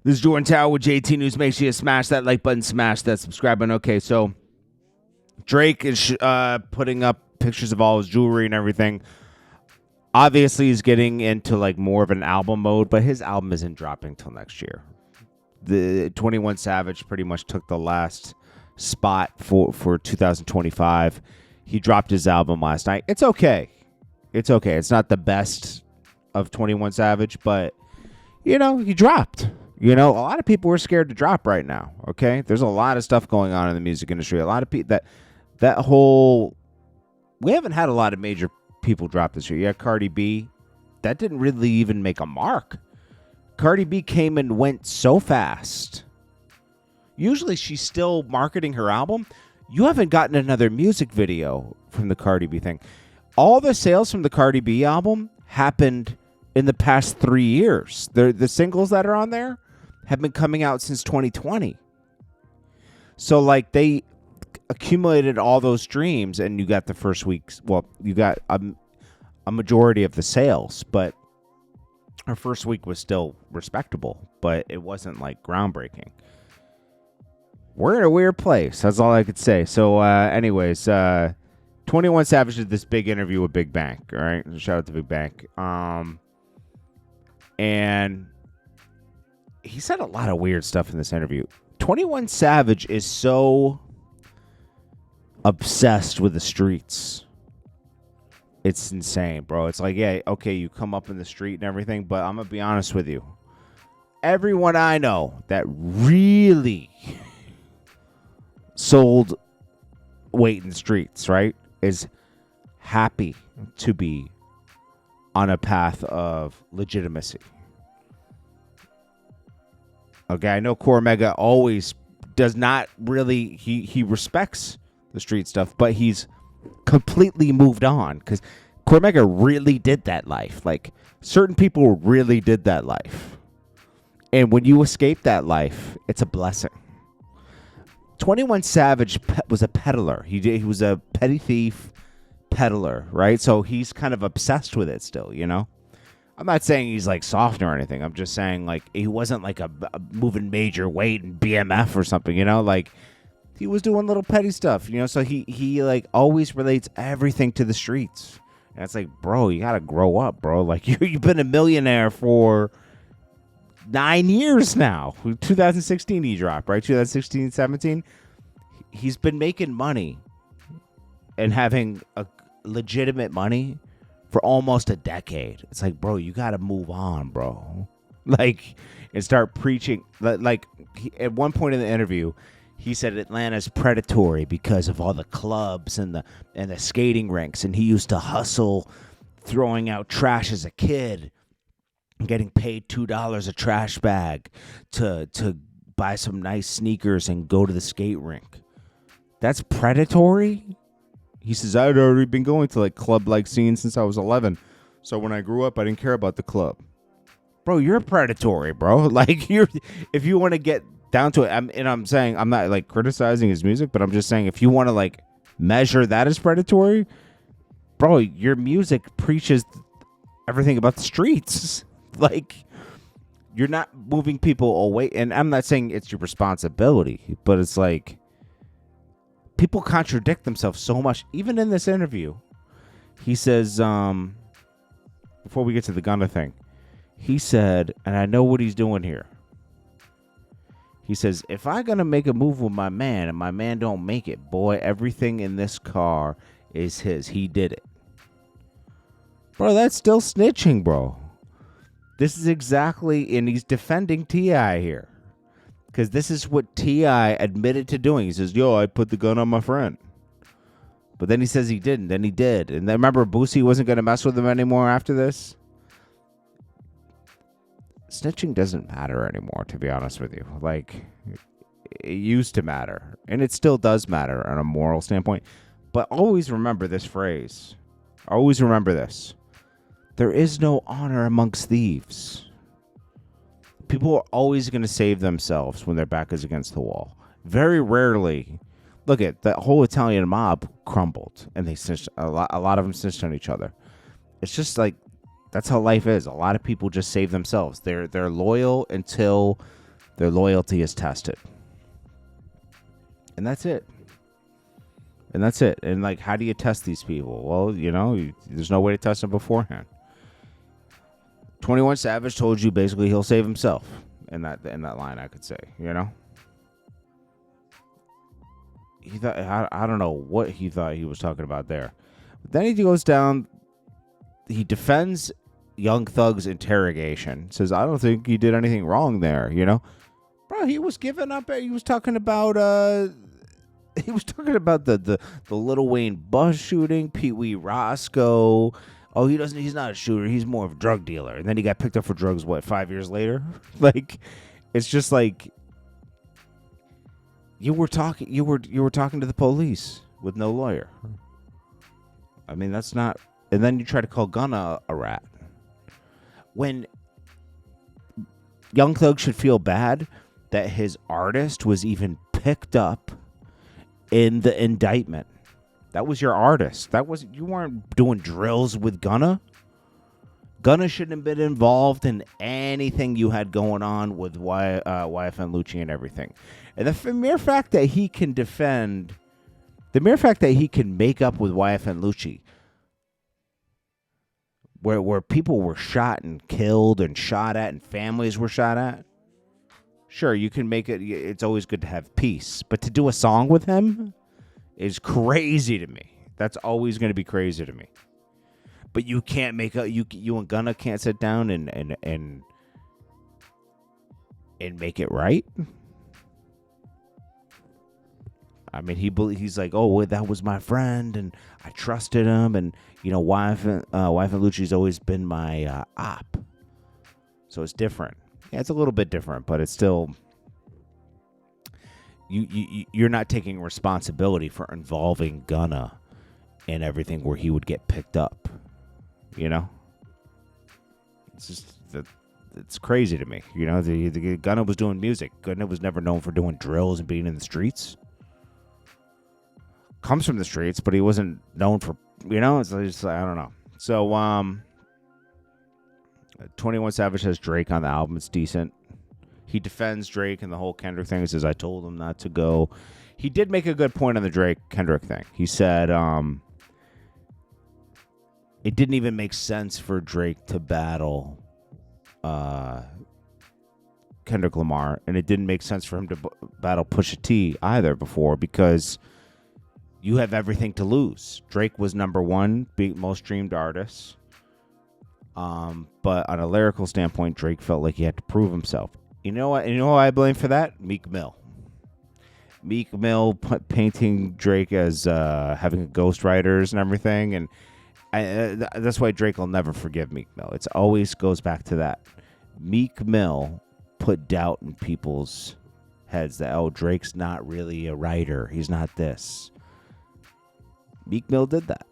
This is JordanTower with JT News. Make sure you smash that like button, smash that subscribe button. Okay, so Drake is putting up pictures of all his jewelry and everything. Obviously, he's getting into like more of an album mode, but his album isn't dropping till next year. The 21 Savage pretty much took the last spot for 2025. He dropped his album last night. It's okay. It's okay. It's not the best of 21 Savage, but, you know, he dropped. You know, a lot of people are scared to drop right now, okay? There's a lot of stuff going on in the music industry. A lot of people, that whole... We haven't had a lot of major people drop this year. Yeah, Cardi B. That didn't really even make a mark. Cardi B came and went so fast. Usually she's still marketing her album. You haven't gotten another music video from the Cardi B thing. All the sales from the Cardi B album happened in the past 3 years. The singles that are on there have been coming out since 2020. So, like, they accumulated all those streams, and you got the first week's... Well, you got a majority of the sales, but our first week was still respectable, but it wasn't, like, groundbreaking. We're in a weird place. That's all I could say. So, anyways, 21 Savage did this big interview with Big Bank, all right? Shout out to Big Bank. And he said a lot of weird stuff in this interview. 21 Savage is so obsessed with the streets. It's insane, bro. It's like, yeah, okay, you come up in the street and everything, but I'm going to be honest with you. Everyone I know that really sold weight in the streets, right, is happy to be on a path of legitimacy. Okay, I know Cormega always does not really, he respects the street stuff, but he's completely moved on because Cormega really did that life. Like, certain people really did that life. And when you escape that life, it's a blessing. 21 Savage was a peddler. He was a petty thief peddler, right? So he's kind of obsessed with it still, you know? I'm not saying he's like soft or anything. I'm just saying like he wasn't like a moving major weight in BMF or something, you know? Like he was doing little petty stuff, you know? So he like always relates everything to the streets. And it's like, bro, you got to grow up, bro. Like you've been a millionaire for 9 years now. 2016 he dropped, right? 2016, 17. He's been making money and having a legitimate money for almost a decade. It's like, bro, you got to move on, bro. Like, and start preaching. Like, at one point in the interview, he said Atlanta's predatory because of all the clubs and the skating rinks, and he used to hustle throwing out trash as a kid, getting paid $2 a trash bag to buy some nice sneakers and go to the skate rink. That's predatory? He says, I'd already been going to like club-like scenes since I was 11. So when I grew up, I didn't care about the club. Bro, you're predatory, bro. Like, if you want to get down to it, I'm saying, I'm not like criticizing his music, but I'm just saying if you want to like measure that as predatory, bro, your music preaches everything about the streets. Like, you're not moving people away. And I'm not saying it's your responsibility, but it's like, people contradict themselves so much. Even in this interview, he says, before we get to the Gunna thing, he said, and I know what he's doing here. He says, if I gonna make a move with my man and my man don't make it, boy, everything in this car is his. He did it. Bro, that's still snitching, bro. This is exactly, and he's defending T.I. here. Because this is what T.I. admitted to doing. He says, yo, I put the gun on my friend. But then he says he didn't. Then he did. And then remember, Boosie wasn't going to mess with him anymore after this? Snitching doesn't matter anymore, to be honest with you. Like, it used to matter. And it still does matter on a moral standpoint. But always remember this phrase. Always remember this. There is no honor amongst thieves. People are always going to save themselves when their back is against the wall. Very rarely. Look at that whole Italian mob crumbled, and they snitched. A lot of them snitched on each other. It's just like that's how life is. A lot of people just save themselves. They're loyal until Their loyalty is tested. And that's it. And like, how do you test these people? Well, there's no way to test them beforehand. 21 Savage told you basically he'll save himself in that line, I could say, He thought, I don't know what he thought he was talking about there. But then he goes down, he defends Young Thug's interrogation, says, I don't think he did anything wrong there, Bro, he was giving up, he was talking about the Lil Wayne bus shooting, Pee Wee Roscoe. Oh, he's not a shooter, he's more of a drug dealer. And then he got picked up for drugs, 5 years later? Like, it's just like, you were talking to the police with no lawyer. I mean, that's not. And then you try to call Gunna a rat. When Young Thug should feel bad that his artist was even picked up in the indictment. That was your artist. You weren't doing drills with Gunna. Gunna shouldn't have been involved in anything you had going on with YFN Lucci and everything. And the mere fact that he can make up with YFN Lucci, where people were shot and killed and shot at and families were shot at, sure, you can make it. It's always good to have peace. But to do a song with him is crazy to me. That's always going to be crazy to me. But you can't make you and Gunna can't sit down and make it right. I mean, he's like, oh, well, that was my friend, and I trusted him, and YFN Lucci's always been my op. So it's different. Yeah, it's a little bit different, but it's still you're not taking responsibility for involving Gunna in everything where he would get picked up. It's just it's crazy to me. The Gunna was doing music. Gunna was never known for doing drills and being in the streets. Comes from the streets, but he wasn't known for, it's just, I don't know. So, 21 Savage has Drake on the album. It's decent. He defends Drake and the whole Kendrick thing. He says, I told him not to go. He did make a good point on the Drake-Kendrick thing. He said, it didn't even make sense for Drake to battle Kendrick Lamar, and it didn't make sense for him to battle Pusha T either before, because you have everything to lose. Drake was number one, most streamed artist. But on a lyrical standpoint, Drake felt like he had to prove himself. You know what? You know who I blame for that? Meek Mill. Meek Mill painting Drake as having ghostwriters and everything, and that's why Drake will never forgive Meek Mill. It always goes back to that. Meek Mill put doubt in people's heads that, oh, Drake's not really a writer. He's not this. Meek Mill did that.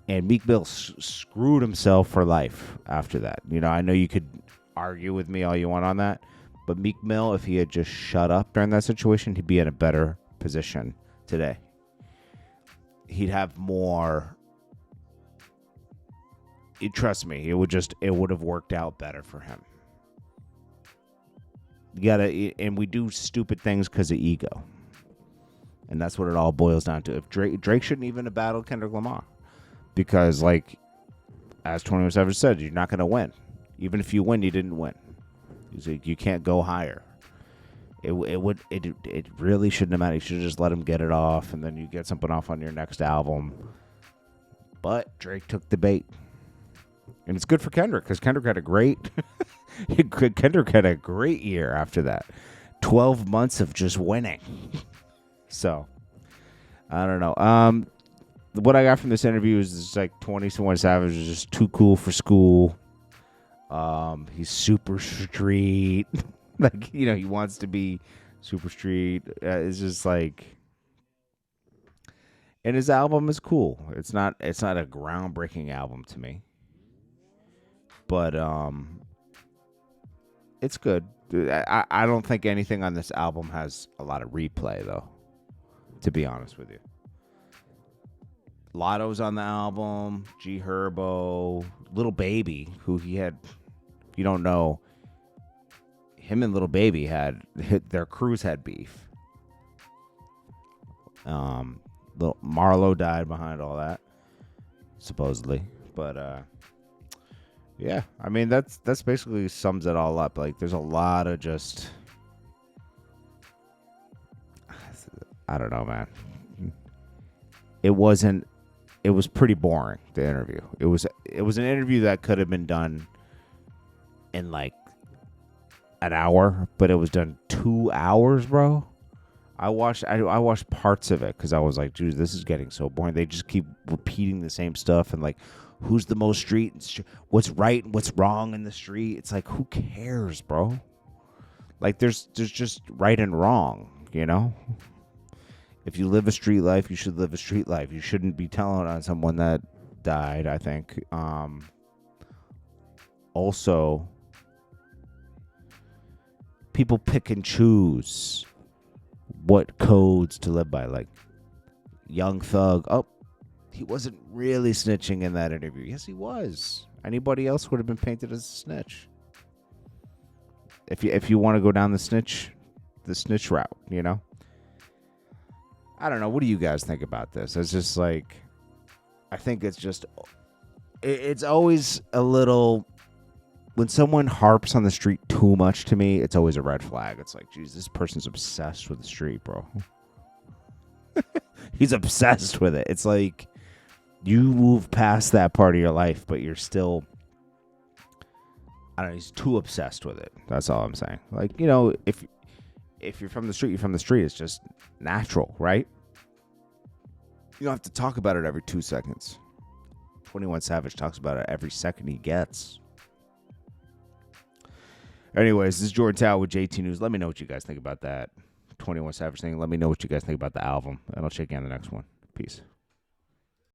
And Meek Mill screwed himself for life after that. I know you could argue with me all you want on that, but Meek Mill, if he had just shut up during that situation, he'd be in a better position today. He'd have more. Trust me, it would have worked out better for him. And we do stupid things because of ego. And that's what it all boils down to. If Drake shouldn't even have battled Kendrick Lamar. Because, like, as 21 Savage said, you're not going to win. Even if you win, you didn't win. He's like, you can't go higher. It really shouldn't have mattered. You should have just let him get it off, and then you get something off on your next album. But Drake took the bait. And it's good for Kendrick, because Kendrick had a great year after that. 12 months of just winning. So, I don't know. What I got from this interview is just like 21 Savage is just too cool for school. He's super street. Like, he wants to be super street. It's just like, and his album is cool. It's not a groundbreaking album to me, but it's good. I don't think anything on this album has a lot of replay, though, to be honest with you. Lotto's on the album, G Herbo, Little Baby, who he had, if you don't know, him and Little Baby their crews had beef. Little Marlo died behind all that, supposedly. But yeah, I mean that's basically sums it all up. Like there's a lot of just, I don't know, man. It was pretty boring, the interview. It was an interview that could have been done in like an hour, but it was done 2 hours, bro. I watched parts of it because I was like, dude, this is getting so boring. They just keep repeating the same stuff and like, who's the most what's right and what's wrong in the street. It's like, who cares, bro? Like there's just right and wrong, you know? If you live a street life, you should live a street life. You shouldn't be telling on someone that died, I think. Also, people pick and choose what codes to live by. Like, Young Thug, he wasn't really snitching in that interview. Yes, he was. Anybody else would have been painted as a snitch. If you want to go down the snitch route, you know? I don't know. What do you guys think about this? It's just like, I think it's always a little, when someone harps on the street too much to me, it's always a red flag. It's like, geez, this person's obsessed with the street, bro. He's obsessed with it. It's like, you move past that part of your life, but you're still, I don't know, he's too obsessed with it. That's all I'm saying. Like, you know, if you're from the street, you're from the street. It's just natural, right? You don't have to talk about it every 2 seconds. 21 Savage talks about it every second he gets. Anyways, this is JordanTower with JT News. Let me know what you guys think about that 21 Savage thing. Let me know what you guys think about the album, and I'll check you on the next one. Peace.